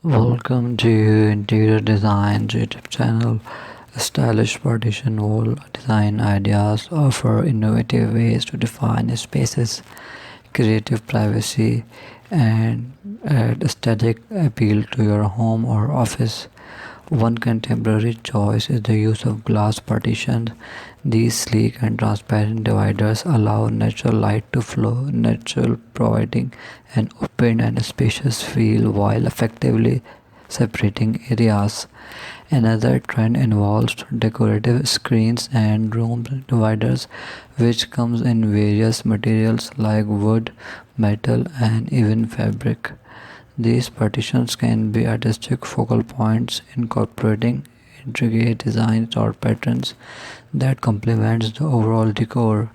Welcome to Interior Design YouTube channel. Stylish partition wall design ideas offer innovative ways to define spaces, creative privacy, and add aesthetic appeal to your home or office. One contemporary choice is the use of glass partitions. These sleek and transparent dividers allow natural light to flow, natural providing an open and spacious feel while effectively separating areas. Another trend involves decorative screens and room dividers, which comes in various materials like wood, metal, and even fabric. These partitions can be artistic focal points, incorporating intricate designs or patterns that complements the overall decor.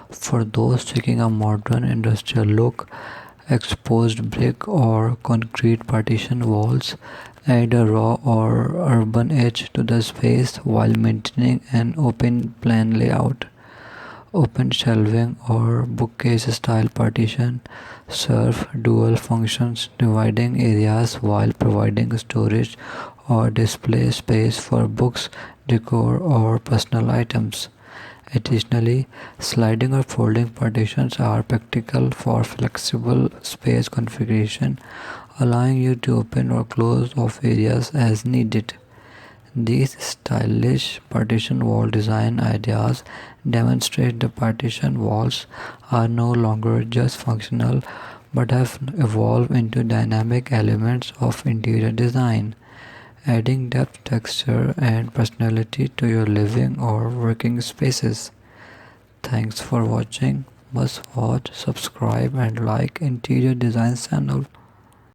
For those seeking a modern industrial look, exposed brick or concrete partition walls add a raw or urban edge to the space while maintaining an open plan layout. Open shelving or bookcase-style partition serve dual functions, dividing areas while providing storage or display space for books, decor, or personal items. Additionally, sliding or folding partitions are practical for flexible space configuration, allowing you to open or close off areas as needed. These stylish partition wall design ideas demonstrate the partition walls are no longer just functional but have evolved into dynamic elements of interior design, adding depth, texture, and personality to your living or working spaces. Thanks for watching. Must watch, subscribe, and like Interior Design channel.